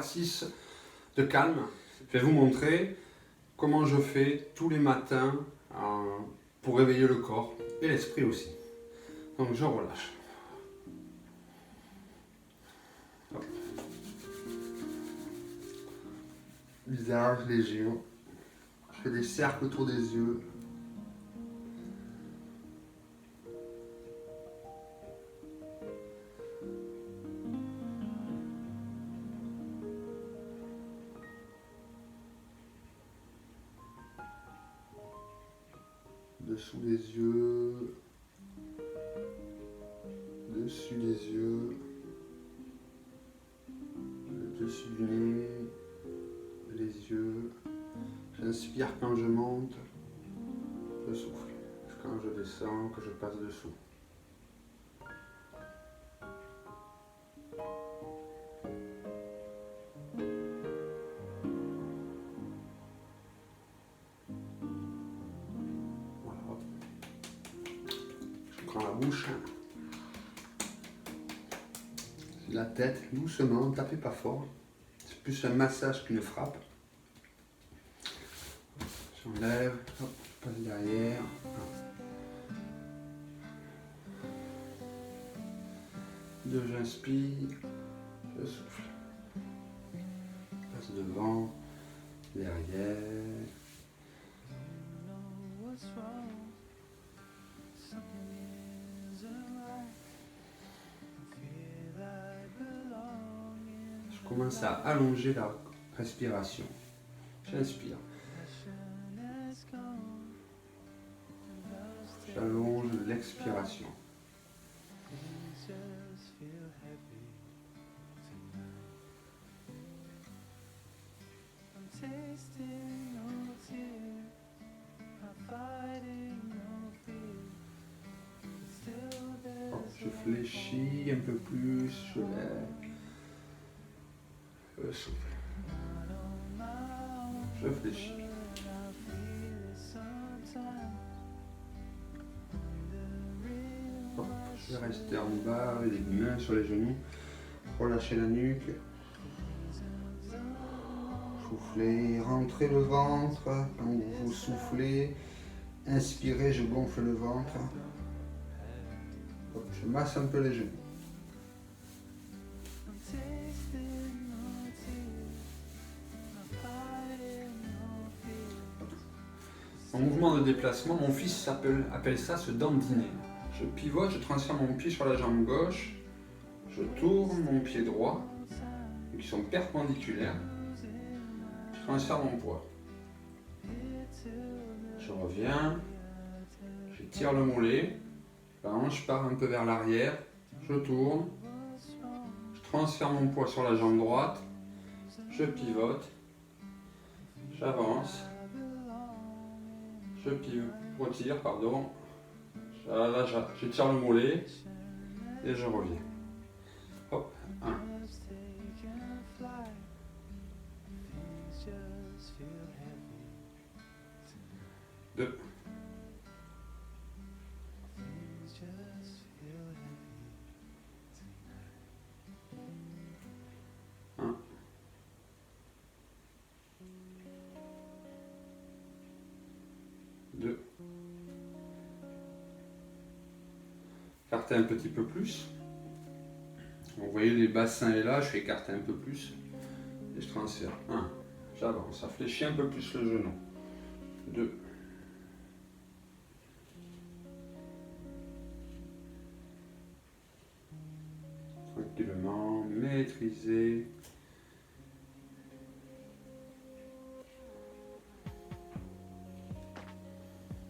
exercice de calme. Je vais vous montrer comment je fais tous les matins pour réveiller le corps et l'esprit aussi. Donc je relâche. Hop. Visage, les yeux. Je fais des cercles autour des yeux. Dessous des yeux, dessus des yeux, le dessus du nez, les yeux. J'inspire quand je monte, je souffle. Quand je descends, que je passe dessous. La bouche, la tête, doucement, tapez pas fort. C'est plus un massage qu'une frappe. J'enlève, hop, je passe derrière. Deux, j'inspire, je souffle. Je passe devant, derrière. Je commence à allonger la respiration. J'inspire. J'allonge l'expiration. Je fléchis un peu plus, je lève, je souffle, je fléchis. Je vais rester en bas, les mains sur les genoux, relâcher la nuque, souffler, rentrez le ventre, quand vous soufflez, inspirez, je gonfle le ventre. Je masse un peu les genoux. En mouvement de déplacement, mon fils appelle ça se dandiner. Je pivote, je transfère mon pied sur la jambe gauche, je tourne mon pied droit, qui sont perpendiculaires, je transfère mon poids. Je reviens, je tire le mollet. La hanche part un peu vers l'arrière, je tourne, je transfère mon poids sur la jambe droite, je pivote, j'avance, je retire, pardon, là, je tire le mollet et je reviens. Hop, 1. 2. 1. 2. Écarter un petit peu plus. Vous voyez les bassins est là, je fais écarter un peu plus. Et je transfère. 1. J'avance, ça fléchit un peu plus le genou. 2. 3. Tranquillement, maîtriser.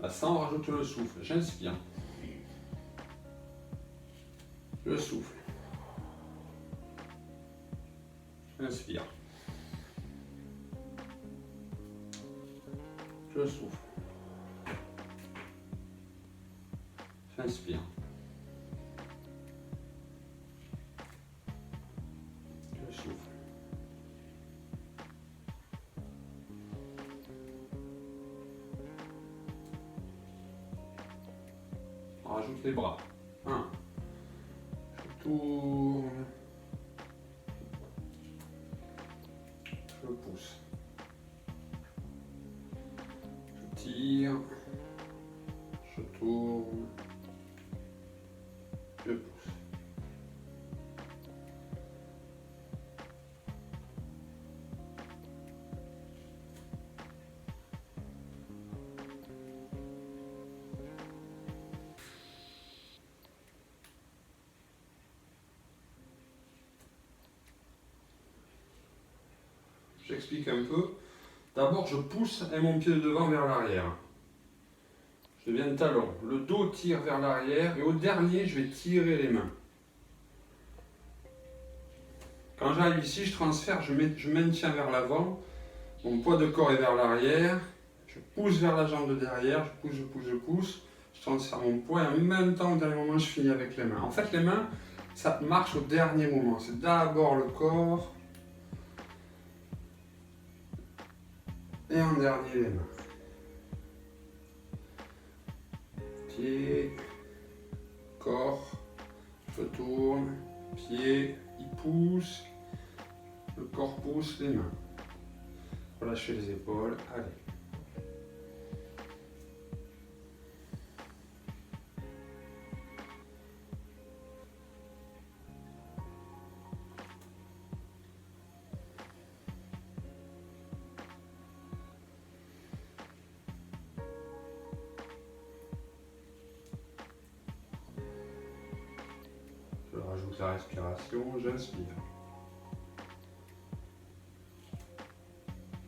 Là, ça, on rajoute le souffle. J'inspire. Je souffle. J'inspire. Je souffle. J'inspire. Je souffle. On rajoute les bras. 1. Je tourne. J'explique un peu. D'abord, je pousse et mon pied de devant vers l'arrière. Je deviens talon. Le dos tire vers l'arrière et au dernier, je vais tirer les mains. Quand j'arrive ici, je transfère, je maintiens vers l'avant. Mon poids de corps est vers l'arrière. Je pousse vers la jambe de derrière. Je pousse, je pousse, je pousse. Je transfère mon poids et en même temps, au dernier moment, je finis avec les mains. En fait, les mains, ça marche au dernier moment. C'est d'abord le corps et en dernier les mains. Pied, corps, je tourne, pied, il pousse, le corps pousse, les mains. Relâchez les épaules, allez. Je rajoute la respiration, j'inspire.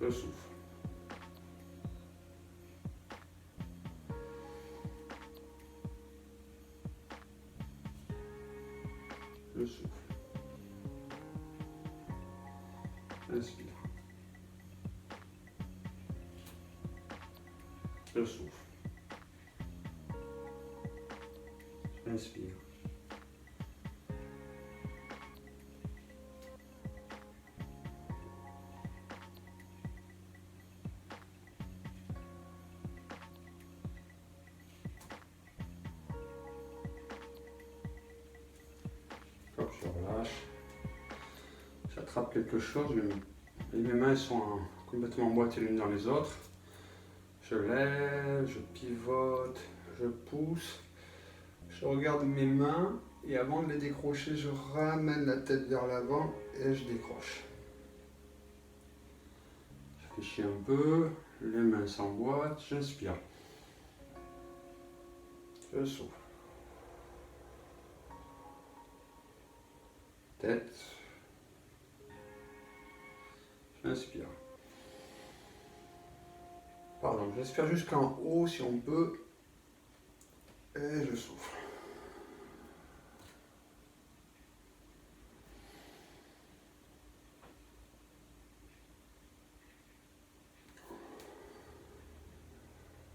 Je souffle. Je souffle. Inspire. Je souffle. Inspire. Hop, je relâche. J'attrape quelque chose, mes mains sont complètement emboîtées l'une dans les autres. Je lève, je pivote, je pousse. Je regarde mes mains et avant de les décrocher, je ramène la tête vers l'avant et je décroche. Je réfléchis un peu, les mains s'emboîtent, j'inspire. Je souffle. Tête. J'inspire. Pardon, j'inspire jusqu'en haut si on peut. Et je souffle.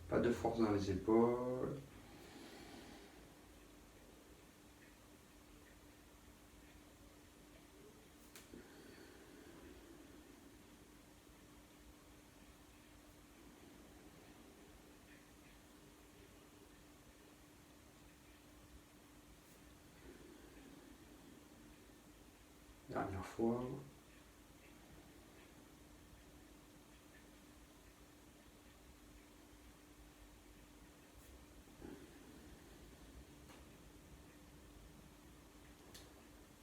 Pas de force dans les épaules. Dernière fois.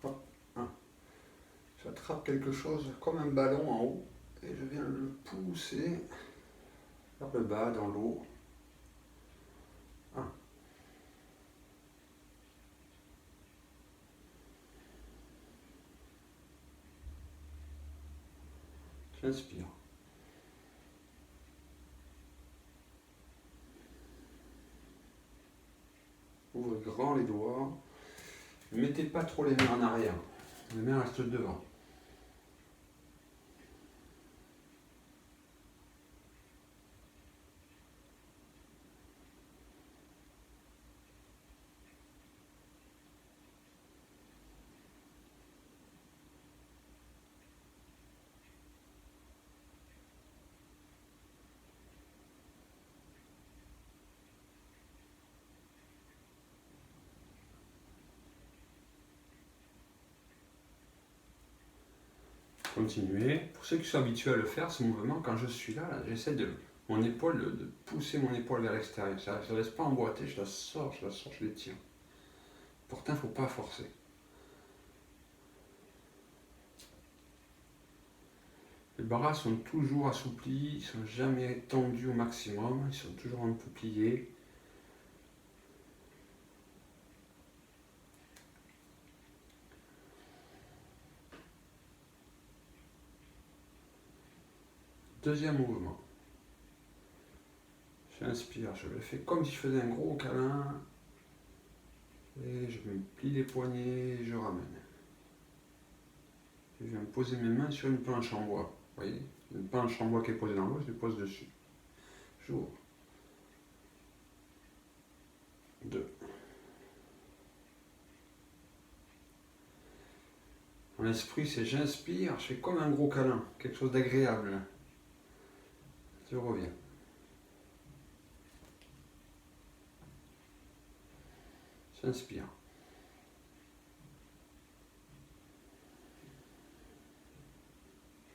Hop, un. J'attrape quelque chose comme un ballon en haut et je viens le pousser vers le bas dans l'eau. Un. J'inspire. Ouvrez grand les doigts. Ne mettez pas trop les mains en arrière. Les mains restent devant. Continuez. Pour ceux qui sont habitués à le faire, ce mouvement, quand je suis là, j'essaie de pousser mon épaule vers l'extérieur. Je ne la laisse pas emboîter, je la sors, je l'étire. Pourtant, il ne faut pas forcer. Les bras sont toujours assouplis, ils ne sont jamais tendus au maximum, ils sont toujours un peu pliés. Deuxième mouvement. J'inspire, je le fais comme si je faisais un gros câlin. Et je me plie les poignets et je ramène. Je viens poser mes mains sur une planche en bois. Vous voyez, une planche en bois qui est posée dans l'eau, je les pose dessus. J'ouvre. 2. Mon esprit, c'est j'inspire, je fais comme un gros câlin, quelque chose d'agréable. Je reviens. J'inspire.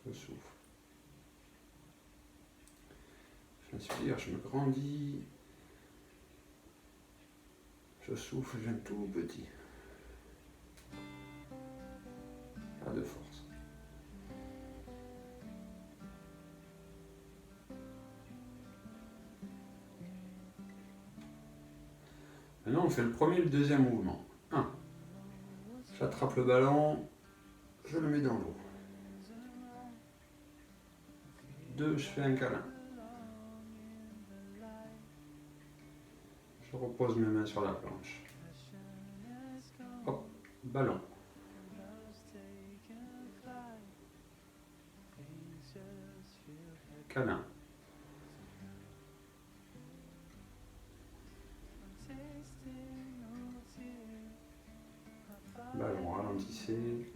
Je souffle. J'inspire, je me grandis. Je souffle, je viens tout petit. Pas de force. Maintenant, on fait le premier et le deuxième mouvement. 1. J'attrape le ballon, je le mets dans l'eau. 2. Je fais un câlin. Je repose mes mains sur la planche. Hop, ballon. Câlin. Ballon, ralentissez.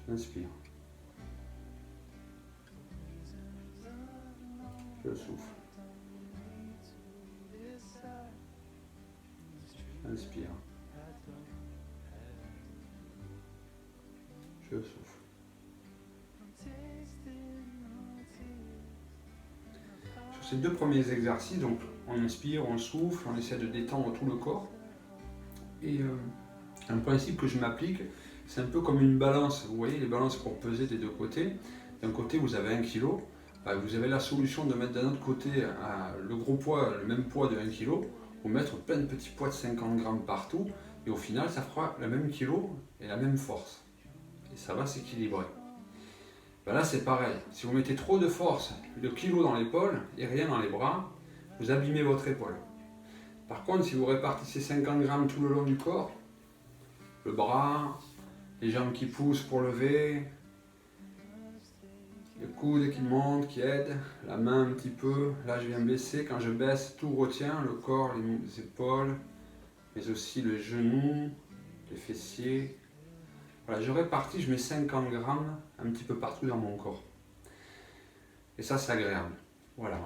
J'inspire. Je souffle. Inspire. Je souffle. Sur ces 2 premiers exercices, donc on inspire, on souffle, on essaie de détendre tout le corps. Et un principe que je m'applique, c'est un peu comme une balance. Vous voyez les balances pour peser des 2 côtés. D'un côté vous avez 1 kg, vous avez la solution de mettre d'un autre côté le gros poids, le même poids de 1 kg, ou mettre plein de petits poids de 50 grammes partout, et au final ça fera le même kilo et la même force. Et ça va s'équilibrer. Là c'est pareil, si vous mettez trop de force, le kilo dans l'épaule et rien dans les bras, vous abîmez votre épaule. Par contre, si vous répartissez 50 grammes tout le long du corps, le bras, les jambes qui poussent pour lever, le coude qui monte, qui aide, la main un petit peu, là je viens baisser, quand je baisse tout retient, le corps, les épaules, mais aussi les genoux, les fessiers. Voilà, je répartis, je mets 50 grammes un petit peu partout dans mon corps. Et ça c'est agréable. Voilà.